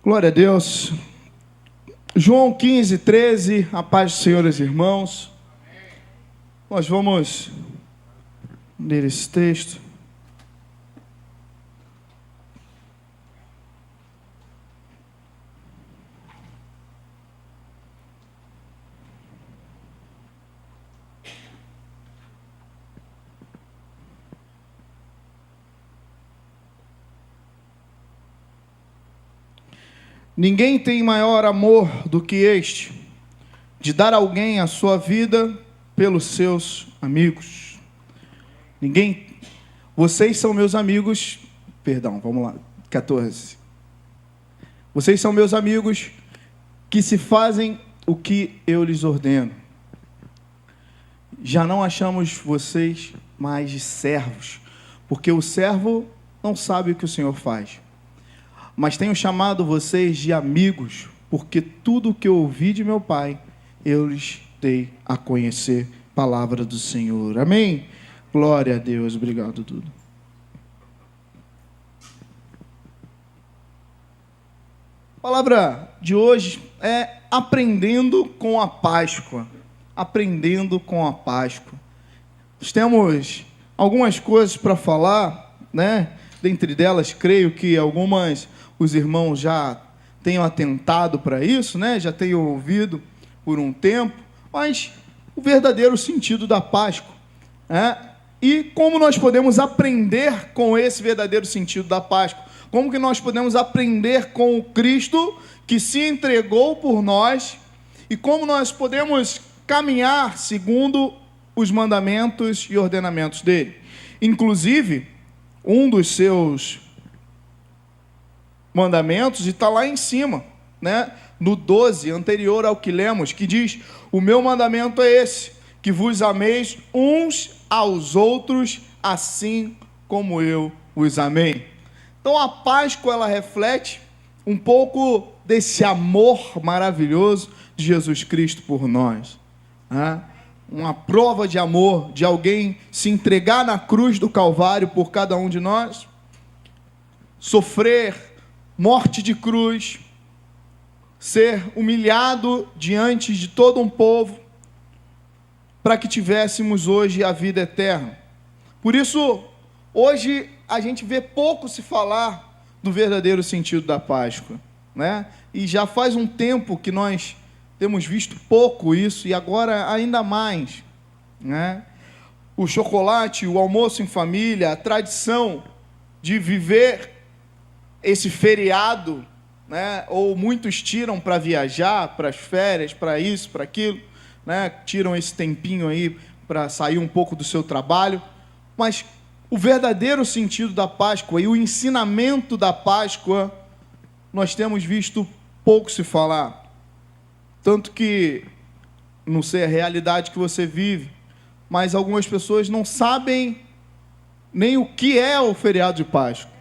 Glória a Deus. João 15, 13, a paz do Senhor, irmãos. Nós vamos ler esse texto. Ninguém tem maior amor do que este, de dar a alguém a sua vida pelos seus amigos. Vocês são meus amigos, vamos lá, 14. Vocês são meus amigos que se fazem o que eu lhes ordeno. Já não achamos vocês mais de servos, porque o servo não sabe o que o Senhor faz. Mas tenho chamado vocês de amigos, porque tudo o que eu ouvi de meu Pai, eu lhes dei a conhecer. Palavra do Senhor. Amém? Glória a Deus. Obrigado, Dudu. A palavra de hoje é aprendendo com a Páscoa. Aprendendo com a Páscoa. Nós temos algumas coisas para falar, né? Dentre delas, creio que os irmãos já tenham atentado para isso, né? Já tenham ouvido por um tempo, mas o verdadeiro sentido da Páscoa, né? E como nós podemos aprender com esse verdadeiro sentido da Páscoa? Como que nós podemos aprender com o Cristo que se entregou por nós e como nós podemos caminhar segundo os mandamentos e ordenamentos dele? Inclusive, um dos seus mandamentos, e está lá em cima, né? No 12, anterior ao que lemos, que diz: o meu mandamento é esse, que vos ameis uns aos outros, assim como eu os amei. Então a Páscoa, ela reflete um pouco desse amor maravilhoso de Jesus Cristo por nós, né? Uma prova de amor, de alguém se entregar na cruz do Calvário por cada um de nós, sofrer morte de cruz, ser humilhado diante de todo um povo, para que tivéssemos hoje a vida eterna. Por isso, hoje a gente vê pouco se falar do verdadeiro sentido da Páscoa, né? E já faz um tempo que nós temos visto pouco isso, e agora ainda mais, né? O chocolate, o almoço em família, a tradição de viver esse feriado, né? Ou muitos tiram para viajar, para as férias, para isso, para aquilo, né? Tiram esse tempinho aí para sair um pouco do seu trabalho, mas o verdadeiro sentido da Páscoa e o ensinamento da Páscoa nós temos visto pouco se falar. Tanto que, não sei a realidade que você vive, mas algumas pessoas não sabem nem o que é o feriado de Páscoa,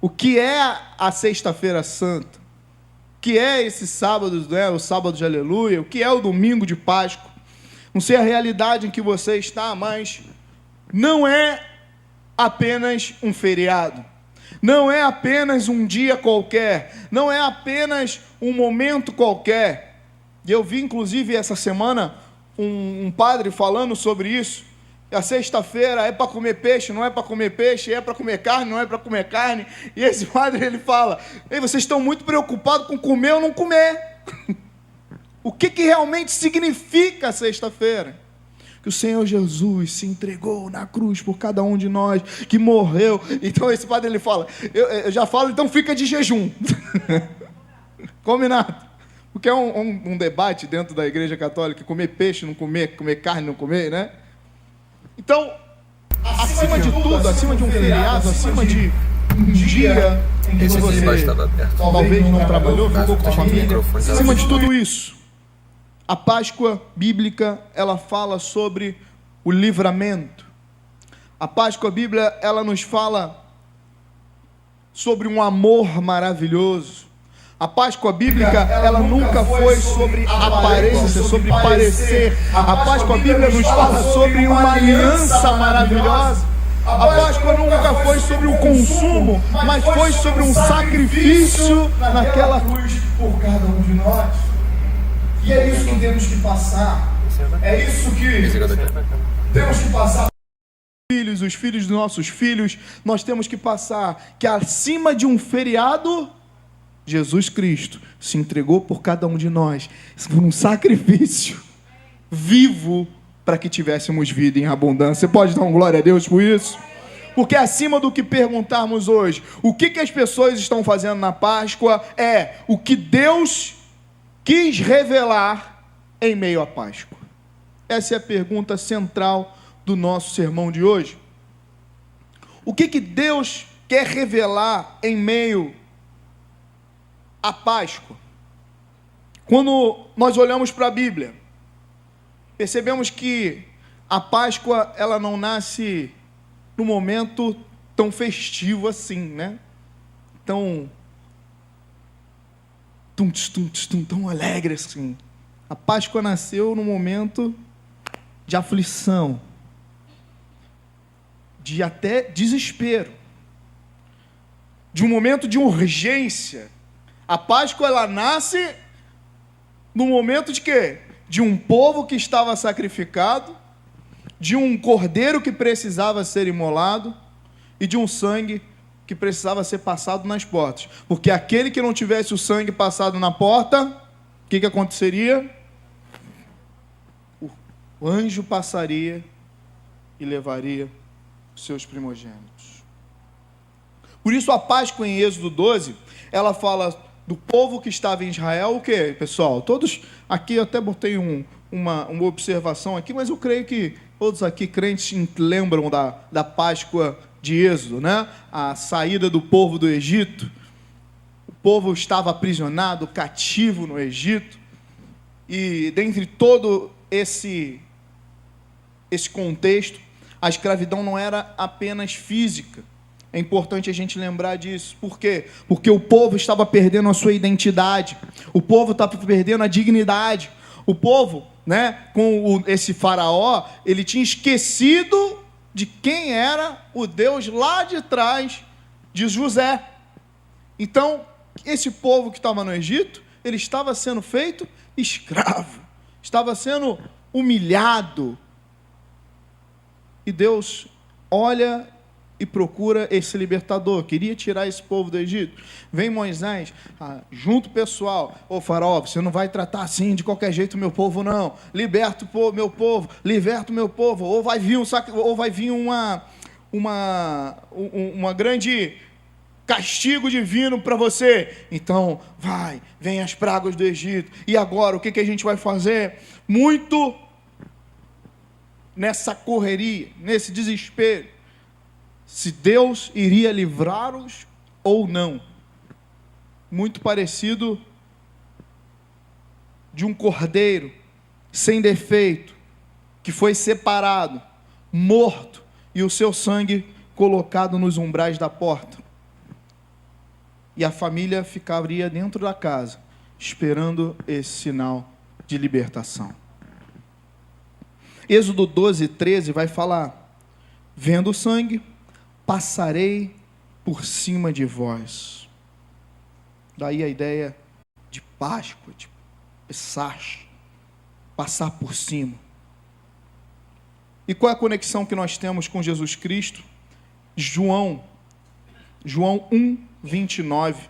o que é a Sexta-feira Santa, o que é esse sábado, né, o sábado de Aleluia, o que é o domingo de Páscoa. Não sei a realidade em que você está, mas não é apenas um feriado, não é apenas um dia qualquer, não é apenas um momento qualquer. E eu vi, inclusive, essa semana, um padre falando sobre isso. A sexta-feira é para comer peixe, não é para comer peixe, é para comer carne, não é para comer carne. E esse padre, ele fala: ei, vocês estão muito preocupados com comer ou não comer. O que realmente significa a sexta-feira? Que o Senhor Jesus se entregou na cruz por cada um de nós, que morreu. Então esse padre, ele fala, eu já falo, então fica de jejum. Combinado. Porque é um debate dentro da Igreja Católica, comer peixe, não comer, comer carne, não comer, né? Então, acima de tudo, acima de um feriado, acima de um dia em que você talvez não trabalhou, ficou com a família, acima de tudo isso, a Páscoa bíblica, ela fala sobre o livramento. A Páscoa bíblica, ela nos fala sobre um amor maravilhoso. A Páscoa bíblica, ela nunca foi sobre aparência, sobre parecer. A Páscoa bíblica nos fala sobre uma aliança maravilhosa. A Páscoa nunca foi sobre um consumo, mas foi sobre um sacrifício naquela cruz por cada um de nós. E é isso que temos que passar. É isso que temos que passar. Os filhos dos nossos filhos, nós temos que passar que acima de um feriado, Jesus Cristo se entregou por cada um de nós, por um sacrifício vivo para que tivéssemos vida em abundância. Você pode dar um glória a Deus por isso? Porque acima do que perguntarmos hoje, o que as pessoas estão fazendo na Páscoa, é o que Deus quis revelar em meio à Páscoa. Essa é a pergunta central do nosso sermão de hoje. O que Deus quer revelar em meio à Páscoa? Quando nós olhamos para a Bíblia, percebemos que a Páscoa, ela não nasce num momento tão festivo assim, né? Tão alegre assim. A Páscoa nasceu num momento de aflição, de até desespero, de um momento de urgência. A Páscoa, ela nasce no momento de quê? De um povo que estava sacrificado, de um cordeiro que precisava ser imolado e de um sangue que precisava ser passado nas portas. Porque aquele que não tivesse o sangue passado na porta, o que aconteceria? O anjo passaria e levaria os seus primogênitos. Por isso a Páscoa em Êxodo 12, ela fala do povo que estava em Israel. O que, pessoal? Todos aqui, eu até botei uma observação aqui, mas eu creio que todos aqui crentes lembram da Páscoa de Êxodo, né? A saída do povo do Egito. O povo estava aprisionado, cativo no Egito, e dentre todo esse contexto, a escravidão não era apenas física. É importante a gente lembrar disso. Por quê? Porque o povo estava perdendo a sua identidade. O povo estava perdendo a dignidade. O povo, né, com esse faraó, ele tinha esquecido de quem era o Deus lá de trás de José. Então, esse povo que estava no Egito, ele estava sendo feito escravo. Estava sendo humilhado. E Deus olha e procura esse libertador. Queria tirar esse povo do Egito. Vem Moisés, junto o pessoal. Ô faraó, você não vai tratar assim de qualquer jeito o meu povo, não. Liberta o meu povo, liberta o meu povo. Ou vai vir uma grande castigo divino para você. Então, vem as pragas do Egito. E agora, o que a gente vai fazer? Muito nessa correria, nesse desespero, se Deus iria livrá-los ou não. Muito parecido de um cordeiro sem defeito, que foi separado, morto, e o seu sangue colocado nos umbrais da porta. E a família ficaria dentro da casa, esperando esse sinal de libertação. Êxodo 12, 13 vai falar: vendo o sangue, passarei por cima de vós. Daí a ideia de Páscoa, de Pessach, passar por cima. E qual é a conexão que nós temos com Jesus Cristo? João 1, 29.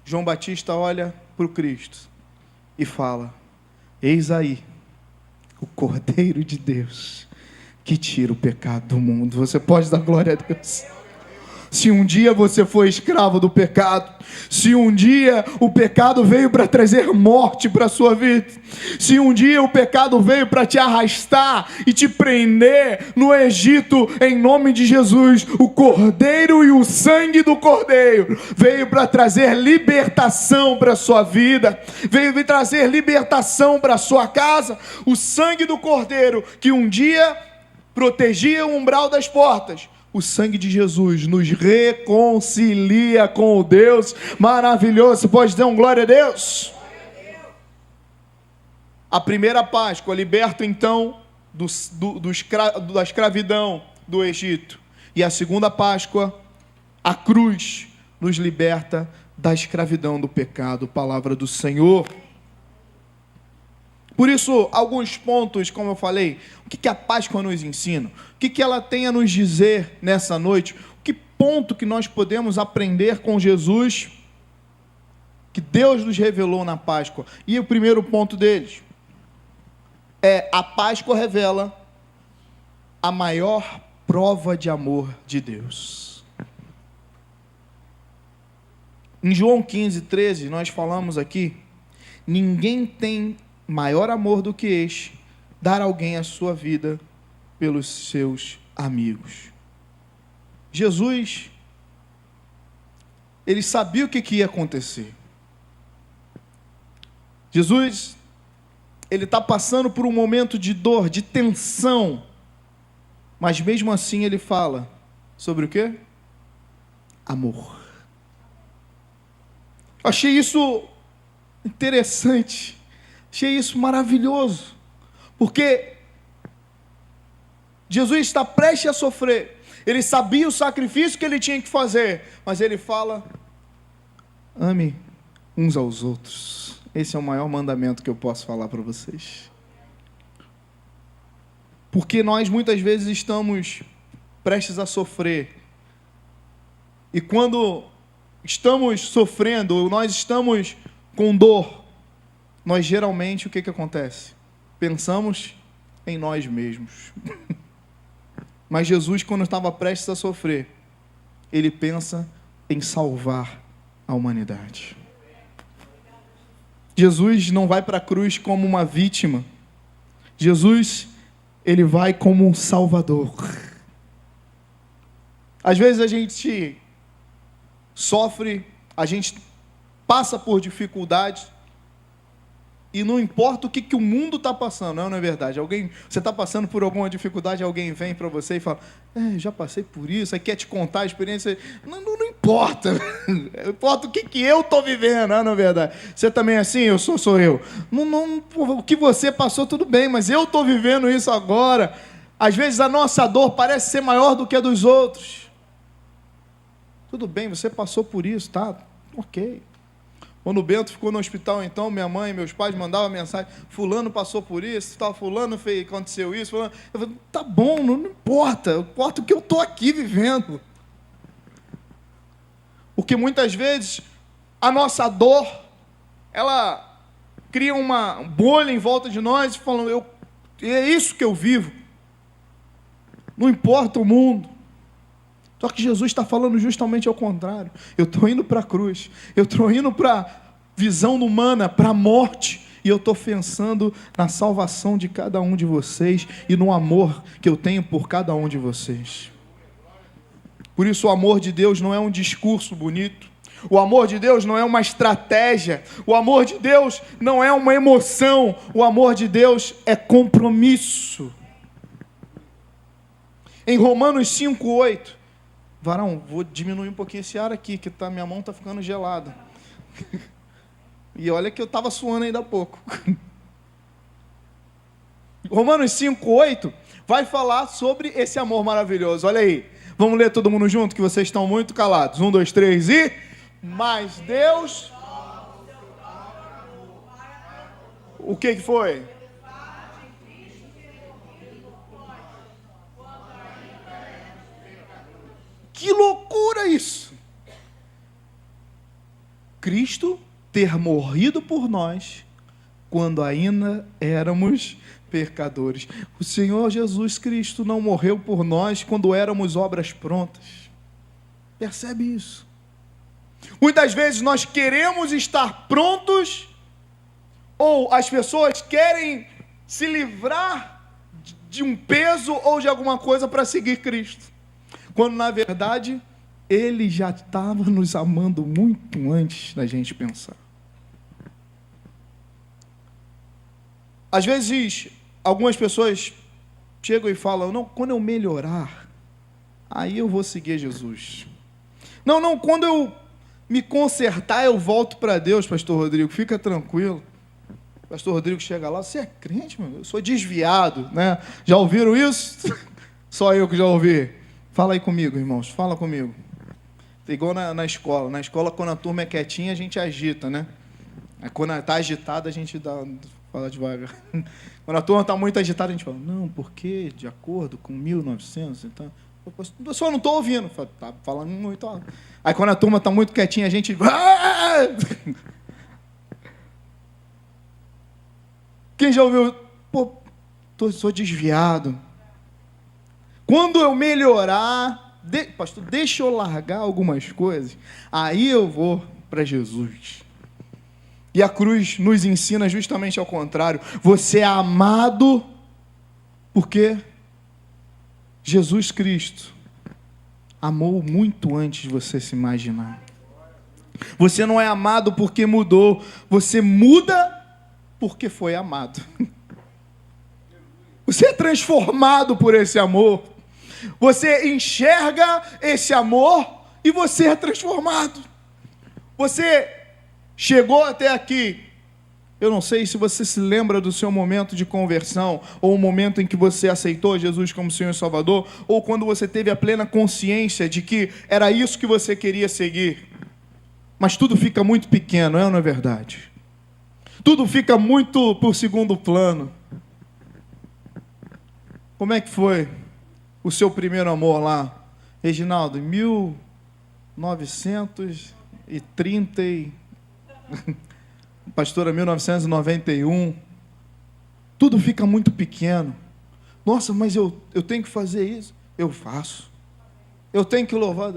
João Batista olha para o Cristo e fala: eis aí o Cordeiro de Deus que tira o pecado do mundo. Você pode dar glória a Deus? Se um dia você foi escravo do pecado, se um dia o pecado veio para trazer morte para a sua vida, se um dia o pecado veio para te arrastar e te prender no Egito, em nome de Jesus, o Cordeiro e o sangue do Cordeiro veio para trazer libertação para a sua vida, veio trazer libertação para a sua casa. O sangue do Cordeiro que um dia protegia o umbral das portas, o sangue de Jesus nos reconcilia com o Deus maravilhoso. Você pode dizer um glória a Deus? A primeira Páscoa liberta então da escravidão do Egito. E a segunda Páscoa, a cruz, nos liberta da escravidão do pecado. Palavra do Senhor. Por isso, alguns pontos, como eu falei, o que a Páscoa nos ensina? O que ela tem a nos dizer nessa noite? Que ponto que nós podemos aprender com Jesus, que Deus nos revelou na Páscoa? E o primeiro ponto deles é: a Páscoa revela a maior prova de amor de Deus. Em João 15:13, nós falamos aqui: ninguém tem maior amor do que este, dar alguém a sua vida pelos seus amigos. Jesus, ele sabia o que ia acontecer. Jesus, ele está passando por um momento de dor, de tensão, mas mesmo assim ele fala sobre o quê? Amor. Eu achei isso interessante, achei isso maravilhoso, porque Jesus está prestes a sofrer, ele sabia o sacrifício que ele tinha que fazer, mas ele fala: ame uns aos outros. Esse é o maior mandamento que eu posso falar para vocês. Porque nós muitas vezes estamos prestes a sofrer, e quando estamos sofrendo, ou nós estamos com dor, nós geralmente, o que acontece? Pensamos em nós mesmos. Mas Jesus, quando estava prestes a sofrer, ele pensa em salvar a humanidade. Jesus não vai para a cruz como uma vítima. Jesus, ele vai como um salvador. Às vezes a gente sofre, a gente passa por dificuldades, e não importa o que o mundo está passando, não é verdade? Você está passando por alguma dificuldade, alguém vem para você e fala: já passei por isso, aí quer te contar a experiência. Não importa, importa o que eu estou vivendo, não é verdade? Você também é assim? Eu sou eu. O que você passou, tudo bem, mas eu estou vivendo isso agora. Às vezes a nossa dor parece ser maior do que a dos outros. Tudo bem, você passou por isso, tá? Ok. Quando o Bento ficou no hospital, então, minha mãe e meus pais mandavam mensagem: fulano passou por isso, tal, fulano fez, aconteceu isso. Fulano. Eu falei: tá bom, não importa o que eu estou aqui vivendo. Porque muitas vezes a nossa dor, ela cria uma bolha em volta de nós, falando: é isso que eu vivo. Não importa o mundo. Só que Jesus está falando justamente ao contrário. Eu estou indo para a cruz, eu estou indo para a visão humana, para a morte, e eu estou pensando na salvação de cada um de vocês e no amor que eu tenho por cada um de vocês. Por isso o amor de Deus não é um discurso bonito, o amor de Deus não é uma estratégia, o amor de Deus não é uma emoção, o amor de Deus é compromisso. Em Romanos 5:8, varão, vou diminuir um pouquinho esse ar aqui, que minha mão está ficando gelada. E olha que eu estava suando ainda há pouco. Romanos 5:8 vai falar sobre esse amor maravilhoso. Olha aí, vamos ler todo mundo junto, que vocês estão muito calados. 1, 2, 3 e... Mas Deus... O que foi? Que loucura isso! Cristo ter morrido por nós quando ainda éramos pecadores. O Senhor Jesus Cristo não morreu por nós quando éramos obras prontas. Percebe isso? Muitas vezes nós queremos estar prontos, ou as pessoas querem se livrar de um peso ou de alguma coisa para seguir Cristo, quando na verdade Ele já estava nos amando muito antes da gente pensar. Às vezes algumas pessoas chegam e falam: não, quando eu melhorar, aí eu vou seguir Jesus. Não, quando eu me consertar, eu volto para Deus, pastor Rodrigo, fica tranquilo. pastor Rodrigo chega lá, você é crente, meu? Eu sou desviado, né? Já ouviram isso? Só eu que já ouvi. Fala aí comigo, irmãos, fala comigo. Igual na escola. Na escola, quando a turma é quietinha, a gente agita, né? Aí, quando está agitada, a gente fala devagar. Quando a turma está muito agitada, a gente fala, não, porque de acordo com 1900, então... Eu só não estou ouvindo. Está falando muito alto. Aí, quando a turma está muito quietinha, a gente... Quem já ouviu? Pô, sou desviado. Quando eu melhorar, pastor, deixa eu largar algumas coisas, aí eu vou para Jesus. E a cruz nos ensina justamente ao contrário. Você é amado porque Jesus Cristo amou muito antes de você se imaginar. Você não é amado porque mudou, você muda porque foi amado. Você é transformado por esse amor. Você enxerga esse amor e você é transformado. Você chegou até aqui. Eu não sei se você se lembra do seu momento de conversão, ou o momento em que você aceitou Jesus como Senhor e Salvador, ou quando você teve a plena consciência de que era isso que você queria seguir. Mas tudo fica muito pequeno, não é verdade? Tudo fica muito por segundo plano. Como é que foi o seu primeiro amor lá? Reginaldo, em 1930 pastora, 1991. Tudo fica muito pequeno. Nossa, mas eu tenho que fazer isso. Eu faço. Eu tenho que louvar.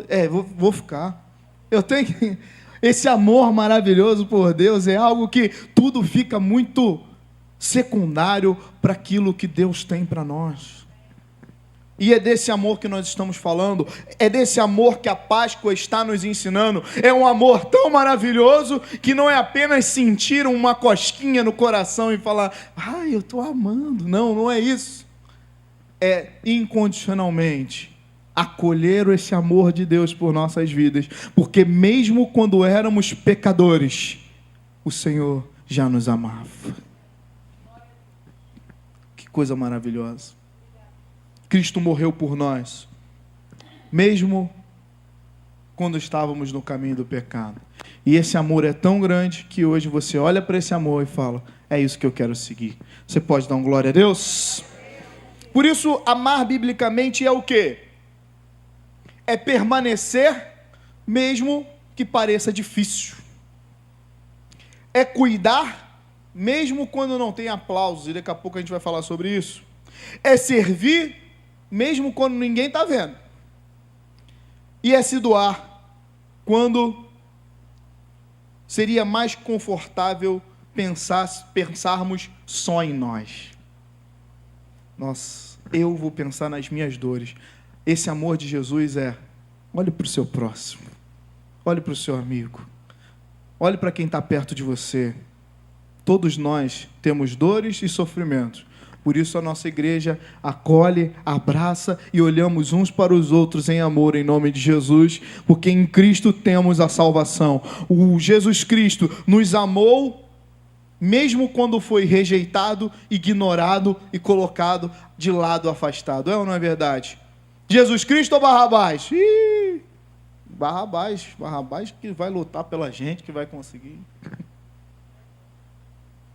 Vou ficar. Eu tenho que... Esse amor maravilhoso por Deus é algo que tudo fica muito secundário para aquilo que Deus tem para nós. E é desse amor que nós estamos falando, é desse amor que a Páscoa está nos ensinando. É um amor tão maravilhoso que não é apenas sentir uma cosquinha no coração e falar, eu estou amando. Não, não é isso. É incondicionalmente acolher esse amor de Deus por nossas vidas, porque mesmo quando éramos pecadores, o Senhor já nos amava. Que coisa maravilhosa. Cristo morreu por nós, mesmo quando estávamos no caminho do pecado. E esse amor é tão grande que hoje você olha para esse amor e fala, é isso que eu quero seguir. Você pode dar um glória a Deus? Por isso, amar biblicamente é o quê? É permanecer mesmo que pareça difícil. É cuidar mesmo quando não tem aplausos, e daqui a pouco a gente vai falar sobre isso. É servir mesmo quando ninguém está vendo. E é se doar quando seria mais confortável pensarmos só em nós. Nossa, eu vou pensar nas minhas dores. Esse amor de Jesus olhe para o seu próximo, olhe para o seu amigo, olhe para quem está perto de você. Todos nós temos dores e sofrimentos. Por isso a nossa igreja acolhe, abraça e olhamos uns para os outros em amor, em nome de Jesus, porque em Cristo temos a salvação. O Jesus Cristo nos amou, mesmo quando foi rejeitado, ignorado e colocado de lado, afastado. É ou não é verdade? Jesus Cristo ou Barrabás? Barrabás que vai lutar pela gente, que vai conseguir.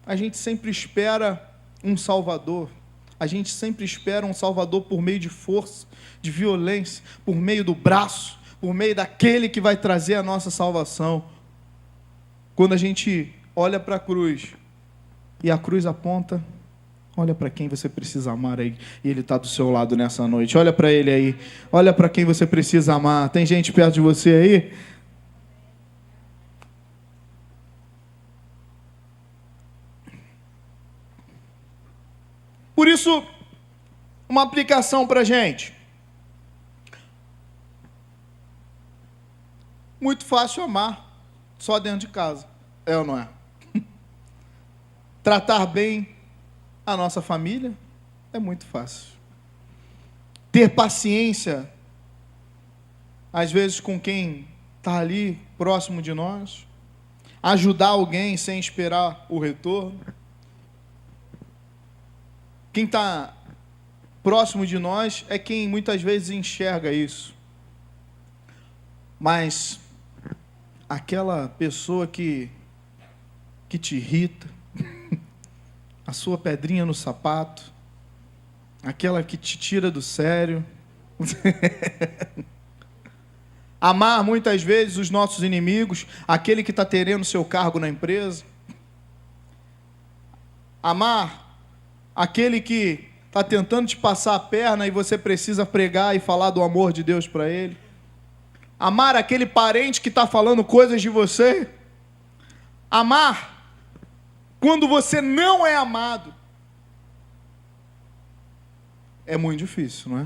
A gente sempre espera um Salvador. A gente sempre espera um Salvador por meio de força, de violência, por meio do braço, por meio daquele que vai trazer a nossa salvação. Quando a gente olha para a cruz e a cruz aponta, olha para quem você precisa amar aí, e ele está do seu lado nessa noite. Olha para ele aí, olha para quem você precisa amar. Tem gente perto de você aí? Por isso, uma aplicação para a gente. Muito fácil amar, só dentro de casa. É ou não é? Tratar bem a nossa família é muito fácil. Ter paciência, às vezes, com quem está ali próximo de nós. Ajudar alguém sem esperar o retorno. Quem está próximo de nós é quem muitas vezes enxerga isso. Mas aquela pessoa que te irrita, a sua pedrinha no sapato, aquela que te tira do sério. Amar muitas vezes os nossos inimigos, aquele que está terendo seu cargo na empresa. Amar aquele que está tentando te passar a perna e você precisa pregar e falar do amor de Deus para ele. Amar aquele parente que está falando coisas de você. Amar quando você não é amado. É muito difícil, não é?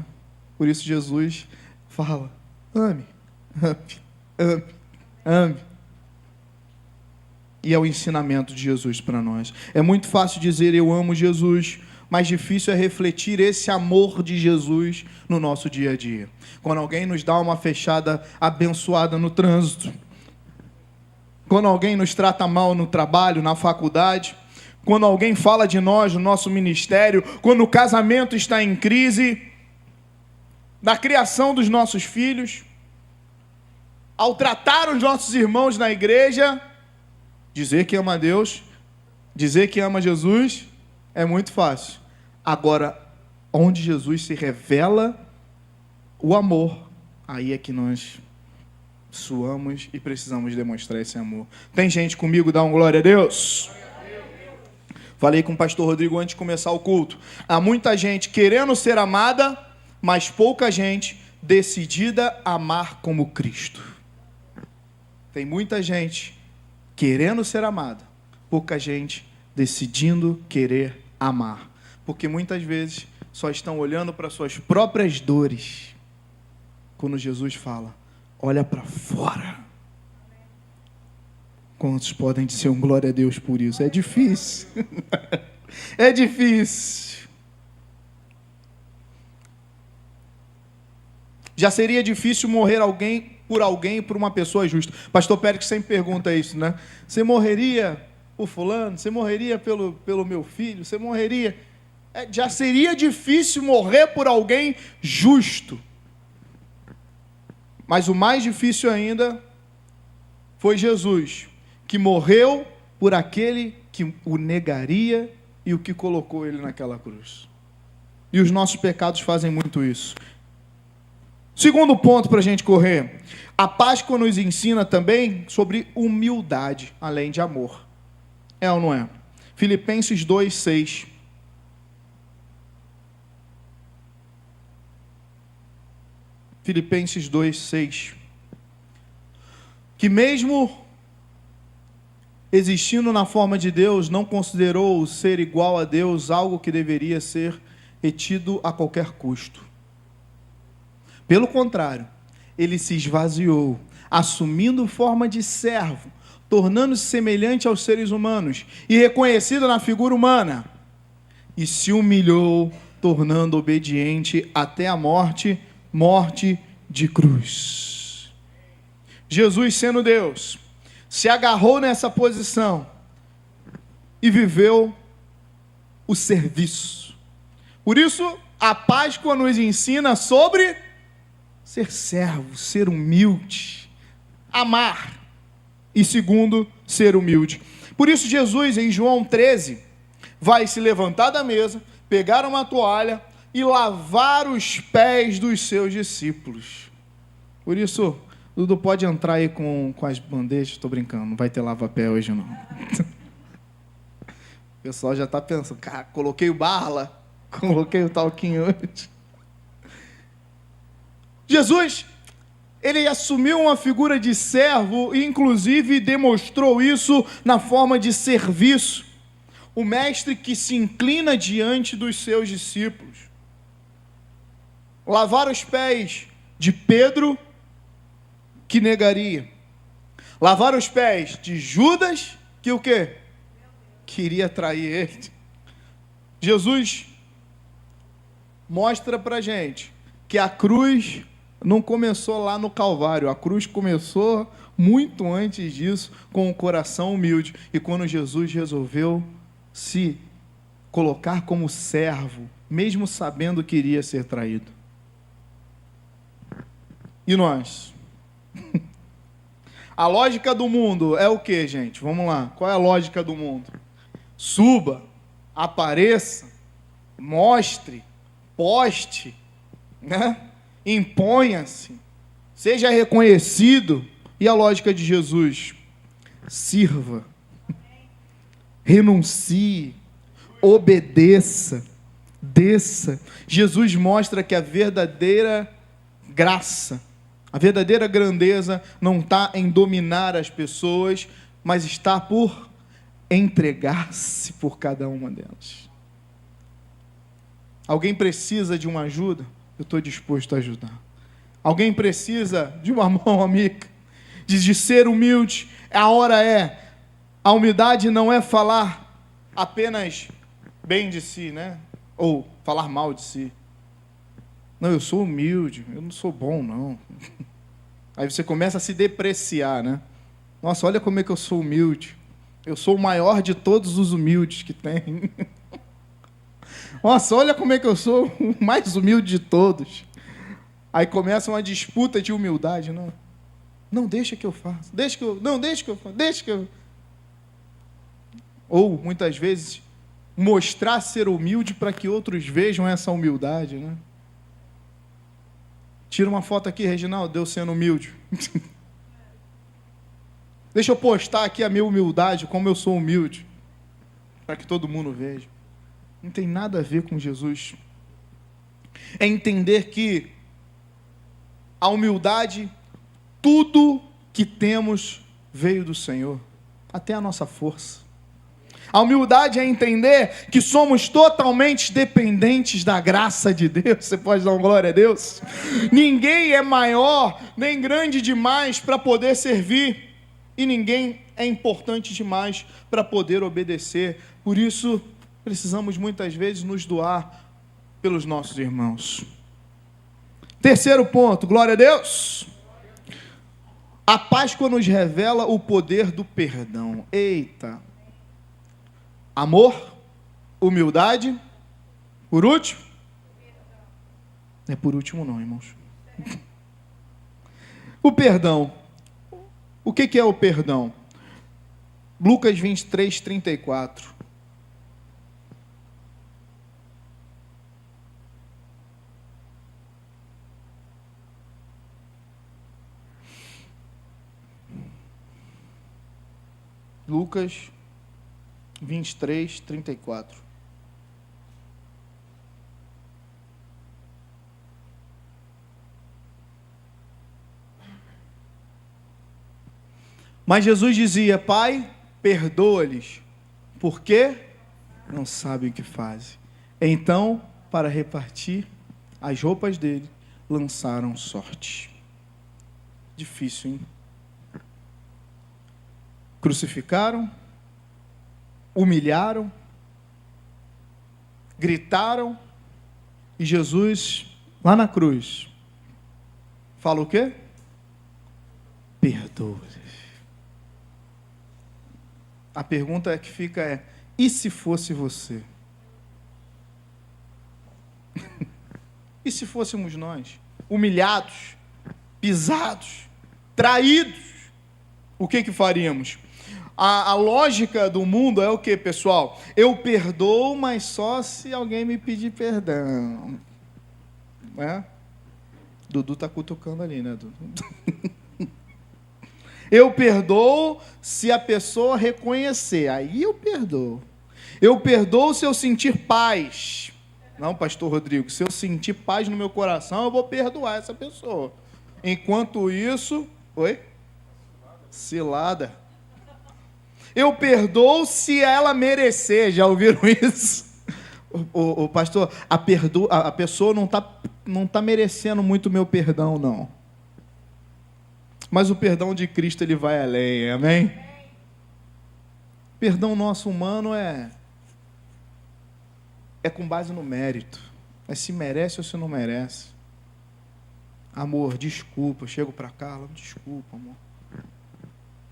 Por isso Jesus fala: ame, ame, ame, ame. E é o ensinamento de Jesus para nós. É muito fácil dizer eu amo Jesus, mais difícil é refletir esse amor de Jesus no nosso dia a dia. Quando alguém nos dá uma fechada abençoada no trânsito, quando alguém nos trata mal no trabalho, na faculdade, quando alguém fala de nós no nosso ministério, quando o casamento está em crise, na criação dos nossos filhos, ao tratar os nossos irmãos na igreja, dizer que ama a Deus, dizer que ama Jesus, é muito fácil. Agora, onde Jesus se revela o amor, aí é que nós suamos e precisamos demonstrar esse amor. Tem gente comigo? Dá um glória a Deus. Falei com o pastor Rodrigo antes de começar o culto. Há muita gente querendo ser amada, mas pouca gente decidida a amar como Cristo. Tem muita gente querendo ser amada, pouca gente decidindo querer amar. Porque muitas vezes só estão olhando para suas próprias dores. Quando Jesus fala, olha para fora. Quantos podem dizer um glória a Deus por isso? É difícil. É difícil. Já seria difícil morrer por uma pessoa justa. Pastor Pérez sempre pergunta isso, né? Você morreria por fulano? Você morreria pelo meu filho? Você morreria... já seria difícil morrer por alguém justo. Mas o mais difícil ainda foi Jesus, que morreu por aquele que o negaria e o que colocou ele naquela cruz. E os nossos pecados fazem muito isso. Segundo ponto para a gente correr. A Páscoa nos ensina também sobre humildade, além de amor. É ou não é? Filipenses 2:6. Filipenses 2:6. Que mesmo existindo na forma de Deus, não considerou o ser igual a Deus algo que deveria ser retido a qualquer custo. Pelo contrário, ele se esvaziou, assumindo forma de servo, tornando-se semelhante aos seres humanos e reconhecido na figura humana, e se humilhou, tornando obediente até a morte de cruz. Jesus, sendo Deus, se agarrou nessa posição e viveu o serviço. Por isso, a Páscoa nos ensina sobre ser servo, ser humilde, amar e, segundo, ser humilde. Por isso, Jesus, em João 13, vai se levantar da mesa, pegar uma toalha e lavar os pés dos seus discípulos. Por isso, Dudu pode entrar aí com as bandejas. Estou brincando, não vai ter lava-pé hoje não. O pessoal já está pensando, cara, coloquei o Barla, coloquei o talquinho hoje. Jesus, ele assumiu uma figura de servo e inclusive demonstrou isso na forma de serviço. O mestre que se inclina diante dos seus discípulos. Lavar os pés de Pedro, que negaria. Lavar os pés de Judas, que o quê? Queria trair ele. Jesus mostra pra gente que a cruz não começou lá no Calvário. A cruz começou muito antes disso, com o coração humilde. E quando Jesus resolveu se colocar como servo, mesmo sabendo que iria ser traído. E nós? A lógica do mundo é o que, gente? Vamos lá. Qual é a lógica do mundo? Suba, apareça, mostre, poste, né? Imponha-se, seja reconhecido. E a lógica de Jesus? Sirva, renuncie, obedeça, desça. Jesus mostra que a verdadeira graça, a verdadeira grandeza não está em dominar as pessoas, mas está por entregar-se por cada uma delas. Alguém precisa de uma ajuda? Eu estou disposto a ajudar. Alguém precisa de uma mão amiga, de ser humilde? A hora é. A humildade não é falar apenas bem de si, né? Ou falar mal de si. Não, eu sou humilde, eu não sou bom, não. Aí você começa a se depreciar, né? Nossa, olha como é que eu sou humilde. Eu sou o maior de todos os humildes que tem. Nossa, olha como é que eu sou o mais humilde de todos. Aí começa uma disputa de humildade. Não, deixa que eu faça. Deixa que eu faça. Ou, muitas vezes, mostrar ser humilde para que outros vejam essa humildade, né? Tira uma foto aqui, Reginaldo, eu sendo humilde. Deixa eu postar aqui a minha humildade, como eu sou humilde, para que todo mundo veja. Não tem nada a ver com Jesus. É entender que a humildade, tudo que temos veio do Senhor, até a nossa força. A humildade é entender que somos totalmente dependentes da graça de Deus. Você pode dar uma glória a Deus? Ninguém é maior nem grande demais para poder servir, e ninguém é importante demais para poder obedecer. Por isso, precisamos muitas vezes nos doar pelos nossos irmãos. Terceiro ponto, glória a Deus. A Páscoa nos revela o poder do perdão. Eita! Amor, humildade, por último? Não é por último não, irmãos. O perdão. O que é o perdão? Lucas 23, 34. Lucas 23, 34. Mas Jesus dizia: Pai, perdoa-lhes, porque não sabem o que fazem. Então, para repartir as roupas dele, lançaram sorte. Difícil, hein? Crucificaram, humilharam, gritaram, e Jesus, lá na cruz, fala o quê? Perdoa-lhes. A pergunta que fica é: e se fosse você? E se fôssemos nós, humilhados, pisados, traídos, o que faríamos? A lógica do mundo é o que, pessoal? Eu perdoo, mas só se alguém me pedir perdão. Né? Dudu está cutucando ali, né, Dudu? Eu perdoo se a pessoa reconhecer. Aí eu perdoo. Eu perdoo se eu sentir paz. Não, pastor Rodrigo, se eu sentir paz no meu coração, eu vou perdoar essa pessoa. Enquanto isso... Oi? Cilada. Eu perdoo se ela merecer. Já ouviram isso? O pastor, a pessoa não tá merecendo muito o meu perdão, não. Mas o perdão de Cristo, ele vai além, amém? Perdão nosso humano é com base no mérito. É se merece ou se não merece. Amor, desculpa, eu chego para cá, desculpa, amor.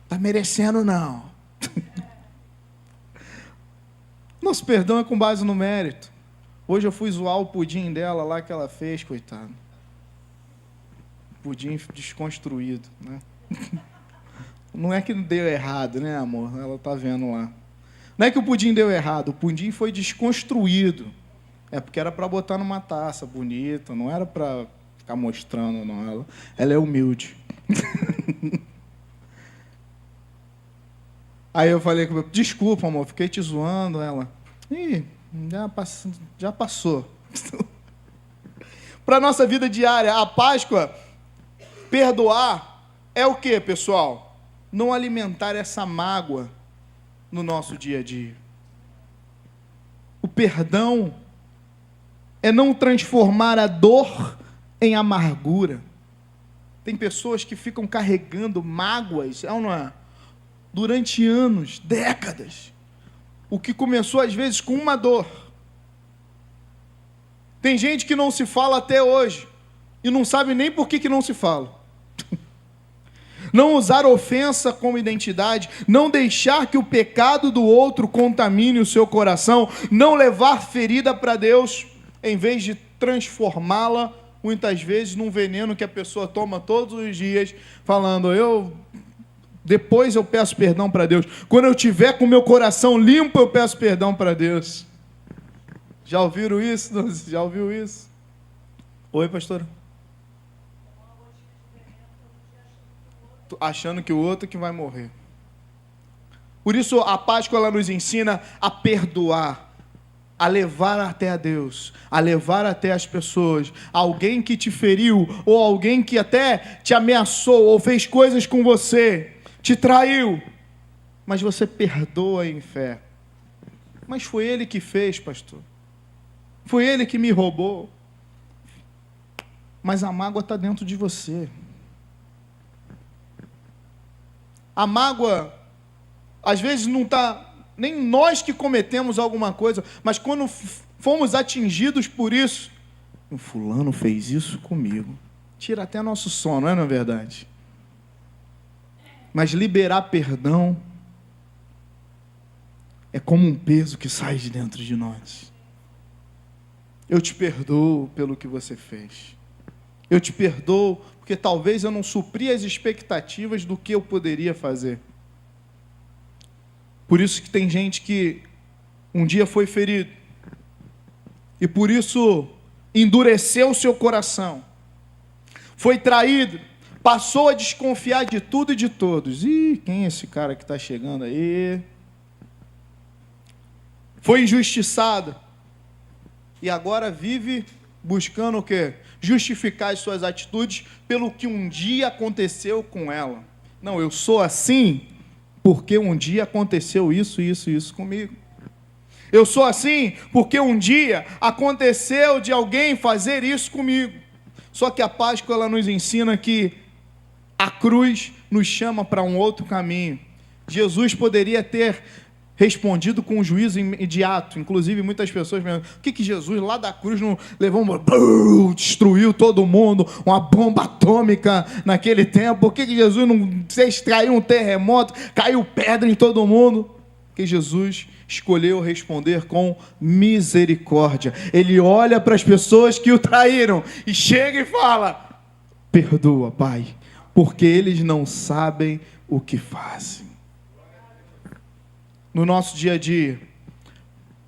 Tá merecendo, não. Nosso perdão é com base no mérito. Hoje eu fui zoar o pudim dela lá que ela fez, coitado. Pudim desconstruído, né? Não é que deu errado, né, amor? Ela tá vendo lá. Não é que o pudim deu errado, o pudim foi desconstruído. É porque era para botar numa taça bonita, não era para ficar mostrando, não. Ela é humilde. Aí eu falei, desculpa, amor, fiquei te zoando. Ela, já passou. Para a nossa vida diária, a Páscoa, perdoar é o quê, pessoal? Não alimentar essa mágoa no nosso dia a dia. O perdão é não transformar a dor em amargura. Tem pessoas que ficam carregando mágoas, não é? Durante anos, décadas. O que começou às vezes com uma dor. Tem gente que não se fala até hoje e não sabe nem por que não se fala. Não usar ofensa como identidade, não deixar que o pecado do outro contamine o seu coração, não levar ferida para Deus, em vez de transformá-la, muitas vezes, num veneno que a pessoa toma todos os dias, falando, depois eu peço perdão para Deus. Quando eu tiver com o meu coração limpo, eu peço perdão para Deus. Já ouviram isso? Já ouviu isso? Oi, pastora? Achando que o outro que vai morrer. Por isso a Páscoa ela nos ensina a perdoar, a levar até a Deus, a levar até as pessoas, alguém que te feriu, ou alguém que até te ameaçou, ou fez coisas com você, te traiu, mas você perdoa em fé. Mas foi ele que fez, pastor. Foi ele que me roubou. Mas a mágoa está dentro de você. A mágoa, às vezes não está, nem nós que cometemos alguma coisa, mas quando fomos atingidos por isso, o fulano fez isso comigo. Tira até nosso sono, não é na verdade? Mas liberar perdão é como um peso que sai de dentro de nós. Eu te perdoo pelo que você fez. Eu te perdoo porque talvez eu não supri as expectativas do que eu poderia fazer. Por isso que tem gente que um dia foi ferido e por isso endureceu o seu coração. Foi traído, passou a desconfiar de tudo e de todos. Quem é esse cara que está chegando aí? Foi injustiçado e agora vive buscando o quê? Justificar as suas atitudes pelo que um dia aconteceu com ela. Não, eu sou assim porque um dia aconteceu isso comigo. Eu sou assim porque um dia aconteceu de alguém fazer isso comigo. Só que a Páscoa ela nos ensina que a cruz nos chama para um outro caminho. Jesus poderia ter respondido com um juízo imediato. Inclusive, muitas pessoas me perguntam, por que Jesus lá da cruz não levou destruiu todo mundo, uma bomba atômica naquele tempo? Por que Jesus não extraiu um terremoto, caiu pedra em todo mundo? Porque Jesus escolheu responder com misericórdia. Ele olha para as pessoas que o traíram e chega e fala, perdoa, Pai, porque eles não sabem o que fazem. No nosso dia a dia,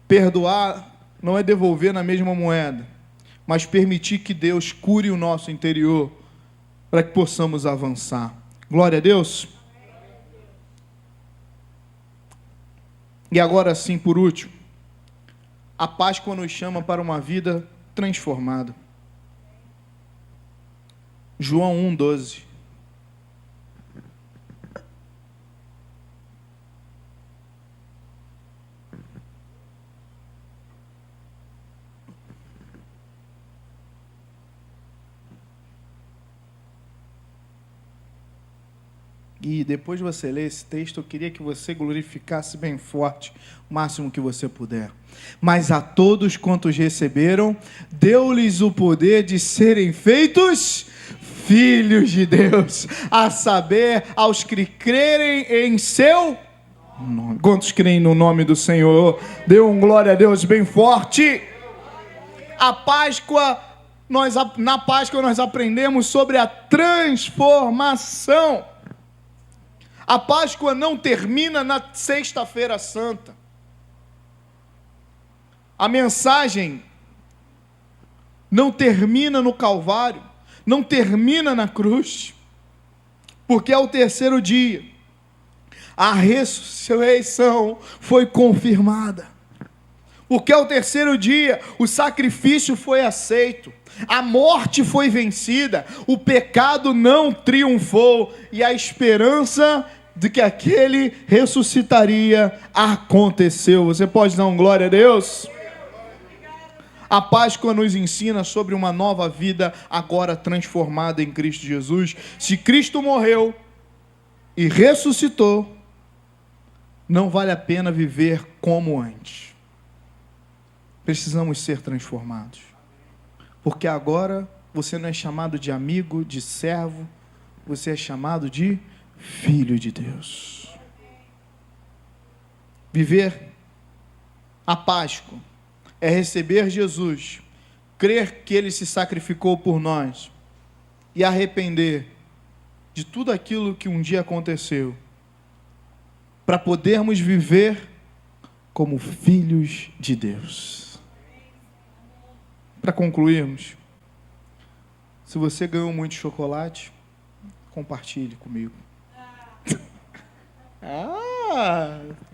perdoar não é devolver na mesma moeda, mas permitir que Deus cure o nosso interior para que possamos avançar. Glória a Deus. E agora sim, por último, a Páscoa nos chama para uma vida transformada. João 1,12. E depois de você ler esse texto, eu queria que você glorificasse bem forte, o máximo que você puder. Mas a todos quantos receberam, deu-lhes o poder de serem feitos filhos de Deus, a saber, aos que crerem em seu Quantos creem no nome do Senhor? Dê um glória a Deus bem forte. Na Páscoa nós aprendemos sobre a transformação. A Páscoa não termina na Sexta-feira Santa. A mensagem não termina no Calvário, não termina na cruz, porque ao terceiro dia, a ressurreição foi confirmada. Porque ao terceiro dia, o sacrifício foi aceito, a morte foi vencida, o pecado não triunfou, e a esperança de que aquele ressuscitaria aconteceu. Você pode dar um glória a Deus? A Páscoa nos ensina sobre uma nova vida agora transformada em Cristo Jesus. Se Cristo morreu e ressuscitou, não vale a pena viver como antes. Precisamos ser transformados. Porque agora você não é chamado de amigo, de servo, você é chamado de filho de Deus. Viver a Páscoa é receber Jesus, crer que Ele se sacrificou por nós e arrepender de tudo aquilo que um dia aconteceu, para podermos viver como filhos de Deus. Para concluirmos, se você ganhou muito chocolate, compartilhe comigo.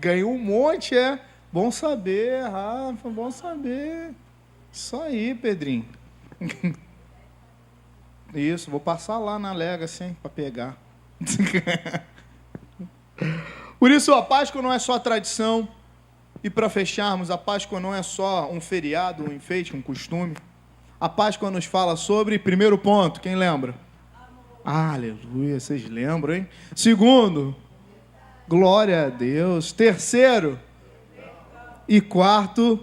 Ganhou um monte, é? Bom saber, Rafa, bom saber. Isso aí, Pedrinho. Isso, vou passar lá na Legacy, para pegar. Por isso, a Páscoa não é só tradição. E para fecharmos, a Páscoa não é só um feriado, um enfeite, um costume. A Páscoa nos fala sobre, primeiro ponto, quem lembra? Aleluia, vocês lembram, hein? Segundo, glória a Deus. Terceiro e quarto,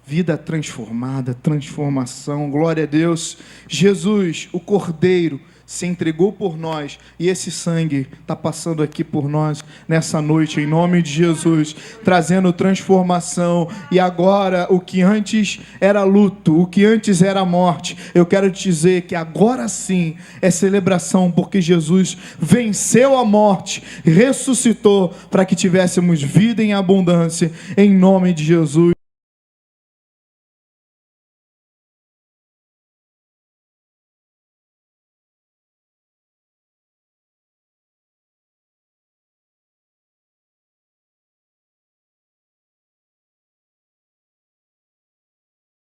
vida transformada, transformação, glória a Deus. Jesus, o Cordeiro, se entregou por nós, e esse sangue está passando aqui por nós nessa noite, em nome de Jesus, trazendo transformação. E agora, o que antes era luto, o que antes era morte, eu quero te dizer que agora sim é celebração, porque Jesus venceu a morte, ressuscitou para que tivéssemos vida em abundância, em nome de Jesus.